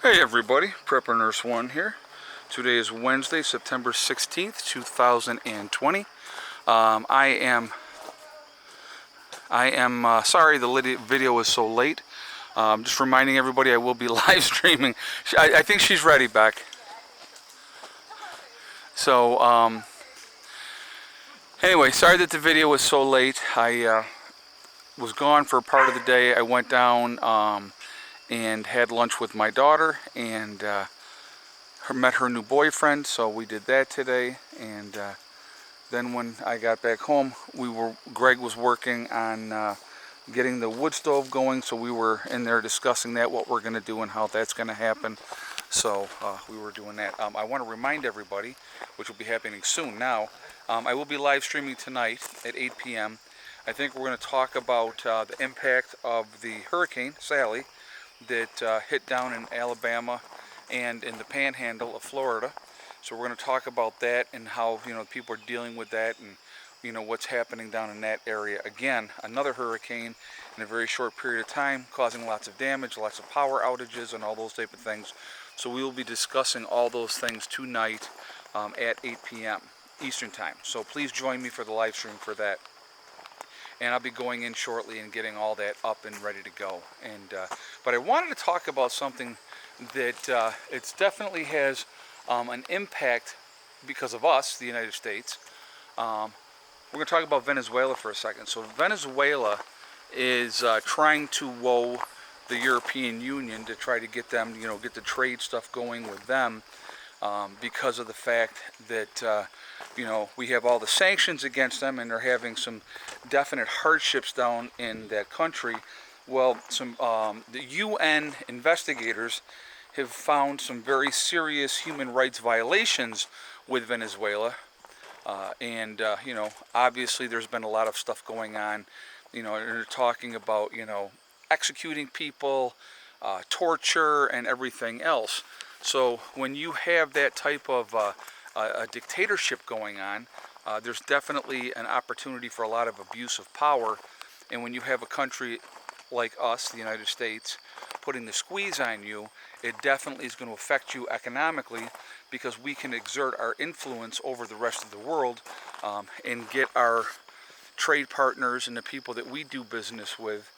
Hey everybody, Prepper Nurse 1 here. Today is Wednesday, September 16th, 2020. I am sorry the video is so late. Just reminding everybody I will be live streaming. I think she's ready, Beck. So, anyway, sorry that the video was so late. I was gone for part of the day. I went down and had lunch with my daughter and met her new boyfriend, so we did that today. And then when I got back home, Greg was working on getting the wood stove going, so we were in there discussing that, what we're going to do and how that's going to happen. So we were doing that. I want to remind everybody, which will be happening soon now, I will be live streaming tonight at 8 p.m. I think we're going to talk about the impact of the Hurricane Sally that hit down in Alabama and in the panhandle of Florida. So we're going to talk about that and how, people are dealing with that and, what's happening down in that area. Again, another hurricane in a very short period of time, causing lots of damage, lots of power outages, and all those type of things. So we will be discussing all those things tonight at 8 p.m. Eastern Time. So please join me for the live stream for that. And I'll be going in shortly and getting all that up and ready to go. And but I wanted to talk about something that it definitely has an impact because of us, the United States. We're going to talk about Venezuela for a second. So Venezuela is trying to woe the European Union to try to get them, get the trade stuff going with them because of the fact that, we have all the sanctions against them and they're having some definite hardships down in that country. Well, the UN investigators have found some very serious human rights violations with Venezuela. And obviously there's been a lot of stuff going on, and they're talking about, executing people, torture, and everything else. So when you have that type of a dictatorship going on, there's definitely an opportunity for a lot of abuse of power. And when you have a country like us, the United States, putting the squeeze on you, it definitely is going to affect you economically, because we can exert our influence over the rest of the world and get our trade partners and the people that we do business with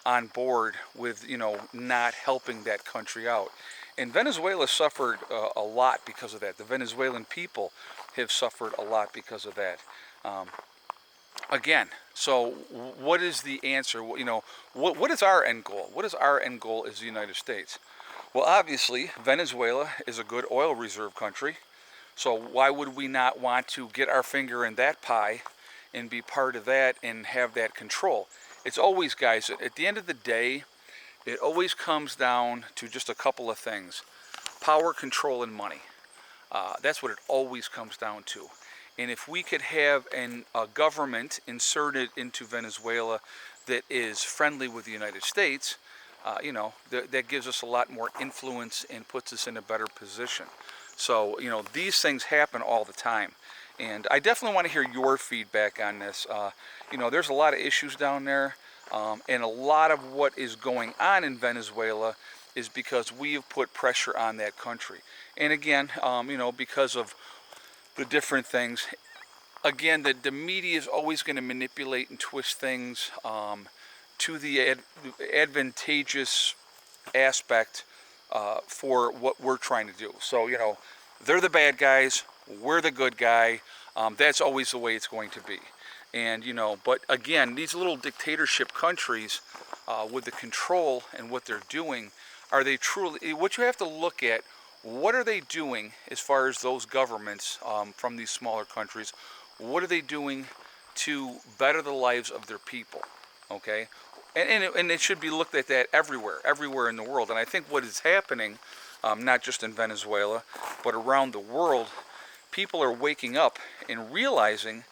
on board with, not helping that country out. And Venezuela suffered a lot because of that. The Venezuelan people have suffered a lot because of that. Again, so what is the answer? What is our end goal? What is our end goal as the United States? Well, obviously, Venezuela is a good oil reserve country. So why would we not want to get our finger in that pie and be part of that and have that control? It's always, guys, at the end of the day, it always comes down to just a couple of things: power, control, and money. That's what it always comes down to. And if we could have a government inserted into Venezuela that is friendly with the United States, that gives us a lot more influence and puts us in a better position. So, these things happen all the time. And I definitely want to hear your feedback on this. There's a lot of issues down there. And a lot of what is going on in Venezuela is because we have put pressure on that country. And again, because of the different things, again, the media is always going to manipulate and twist things to the advantageous aspect for what we're trying to do. So, they're the bad guys, we're the good guy. That's always the way it's going to be. And, but again, these little dictatorship countries with the control and what they're doing, are they truly, what you have to look at, what are they doing as far as those governments from these smaller countries? What are they doing to better the lives of their people? Okay? And it should be looked at that everywhere in the world. And I think what is happening, not just in Venezuela, but around the world, people are waking up and realizing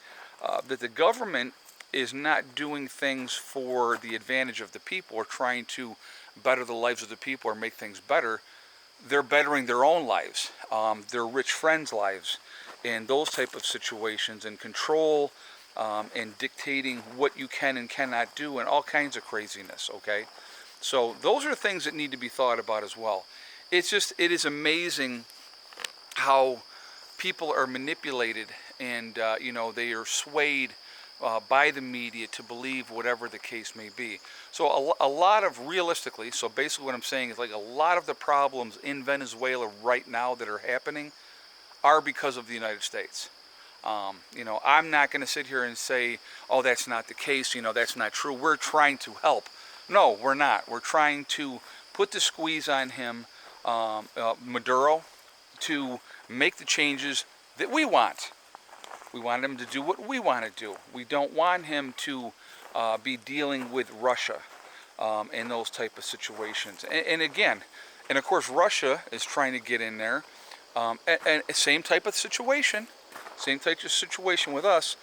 that the government is not doing things for the advantage of the people or trying to better the lives of the people or make things better. They're bettering their own lives, their rich friends' lives, and those type of situations, and control and dictating what you can and cannot do, and all kinds of craziness, okay? So those are things that need to be thought about as well. it is amazing how people are manipulated, and you know, they are swayed by the media to believe whatever the case may be. So a lot of, realistically, so basically what I'm saying is, like, a lot of the problems in Venezuela right now that are happening are because of the United States. You know, I'm not going to sit here and say, oh, that's not the case, you know, that's not true. We're trying to help. No, we're not. We're trying to put the squeeze on him, Maduro, to make the changes that we want. We want him to do what we want to do. We don't want him to be dealing with Russia in those type of situations. And again, and of course, Russia is trying to get in there. And same type of situation with us.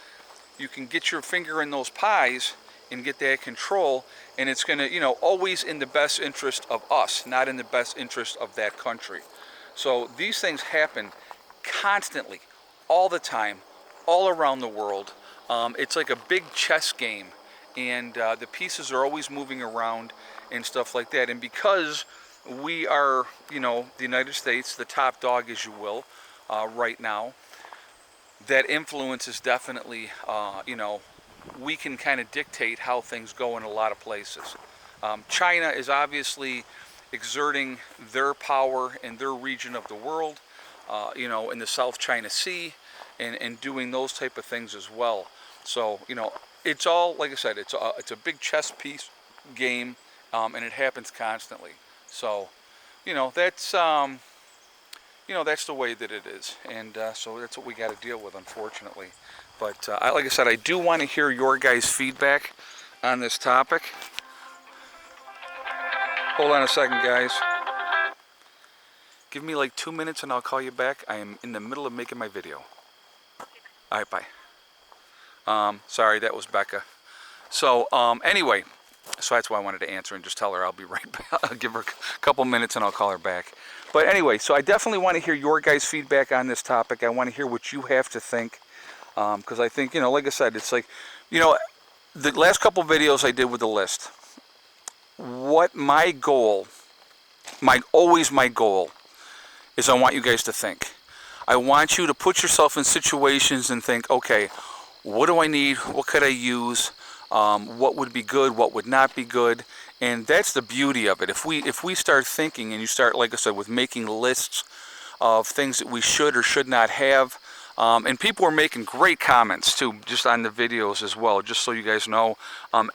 You can get your finger in those pies and get that control, and it's going to, you know, always in the best interest of us, not in the best interest of that country. So these things happen constantly, all the time, all around the world. It's like a big chess game, and the pieces are always moving around and stuff like that. And because we are, you know, the United States, the top dog, as you will, right now, that influence is definitely, you know, we can kind of dictate how things go in a lot of places. China is obviously exerting their power in their region of the world, you know, in the South China Sea, and doing those type of things as well. So, you know, it's all, like I said, it's a big chess piece game, and it happens constantly. So, you know, that's you know, that's the way that it is, and so that's what we got to deal with, unfortunately. But like I said, I do want to hear your guys' feedback on this topic. Hold on a second, guys. Give me like 2 minutes and I'll call you back. I am in the middle of making my video. All right, bye. Sorry, that was Becca. So anyway, so that's why I wanted to answer and just tell her I'll be right back. I'll give her a couple minutes and I'll call her back. But anyway, so I definitely want to hear your guys' feedback on this topic. I want to hear what you have to think, because I think, you know, like I said, it's like, you know, the last couple videos I did with the list, what my goal, always my goal, is I want you guys to think. I want you to put yourself in situations and think, okay, what do I need? What could I use? What would be good? What would not be good? And that's the beauty of it. If we start thinking, and you start, like I said, with making lists of things that we should or should not have, and people are making great comments too, just on the videos as well, just so you guys know,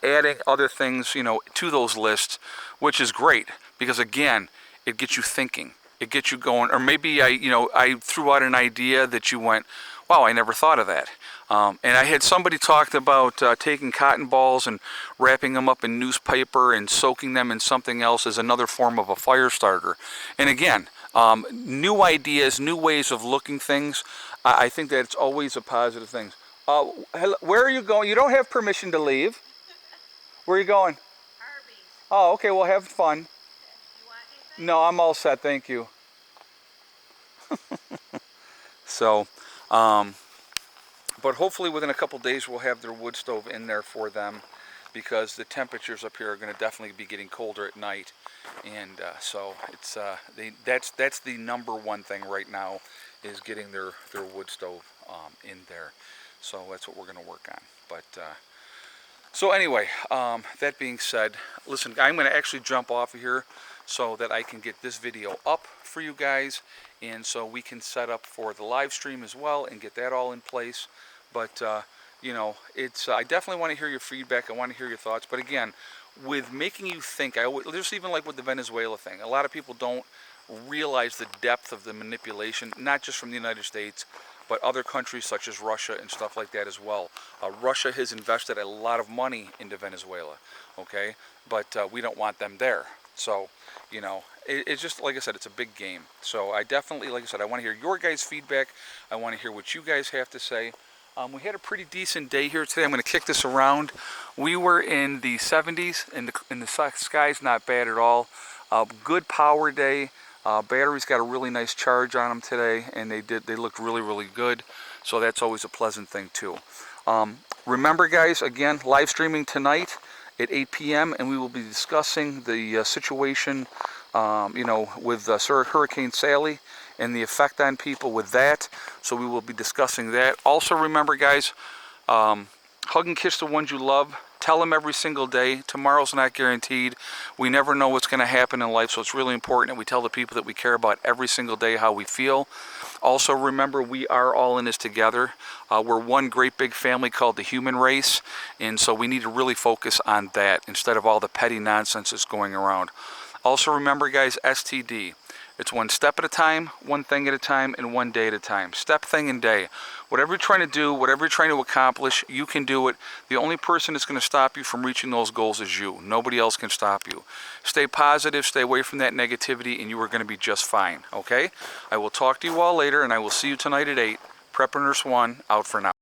adding other things, you know, to those lists, which is great, because again, it gets you thinking, it gets you going. Or maybe I threw out an idea that you went, wow, I never thought of that. And I had somebody talked about taking cotton balls and wrapping them up in newspaper and soaking them in something else as another form of a fire starter. And again, new ideas, new ways of looking things. I think that it's always a positive thing. Hello, where are you going? You don't have permission to leave. Where are you going? Arby's. Oh, okay, well, have fun. You want anything? No, I'm all set, thank you. So, but hopefully within a couple days we'll have their wood stove in there for them, because the temperatures up here are going to definitely be getting colder at night, and so it's that's the number one thing right now, is getting their wood stove in there. So that's what we're going to work on. But so anyway, that being said, listen, I'm going to actually jump off of here so that I can get this video up for you guys, and so we can set up for the live stream as well and get that all in place. But you know, it's I definitely want to hear your feedback. I want to hear your thoughts. But again, with making you think, just even like with the Venezuela thing, a lot of people don't realize the depth of the manipulation, not just from the United States, but other countries such as Russia and stuff like that as well. Russia has invested a lot of money into Venezuela, okay? But we don't want them there. So, you know, it's just, like I said, it's a big game. So I definitely, like I said, I want to hear your guys' feedback. I want to hear what you guys have to say. We had a pretty decent day here today. I'm going to kick this around. We were in the 70s, and the sky's not bad at all. Good power day. Batteries got a really nice charge on them today, and they looked really, really good. So that's always a pleasant thing too. Remember, guys, again, live streaming tonight at 8 p.m. and we will be discussing the situation with Hurricane Sally and the effect on people with that. So we will be discussing that. Also remember, guys, hug and kiss the ones you love. Tell them every single day. Tomorrow's not guaranteed. We never know what's going to happen in life, so it's really important that we tell the people that we care about every single day how we feel. Also remember, we are all in this together. We're one great big family called the human race, and so we need to really focus on that instead of all the petty nonsense that's going around. Also remember, guys, STD. It's one step at a time, one thing at a time, and one day at a time. Step, thing, and day. Whatever you're trying to do, whatever you're trying to accomplish, you can do it. The only person that's going to stop you from reaching those goals is you. Nobody else can stop you. Stay positive, stay away from that negativity, and you are going to be just fine, okay? I will talk to you all later, and I will see you tonight at 8. Prepper Nurse 1, out for now.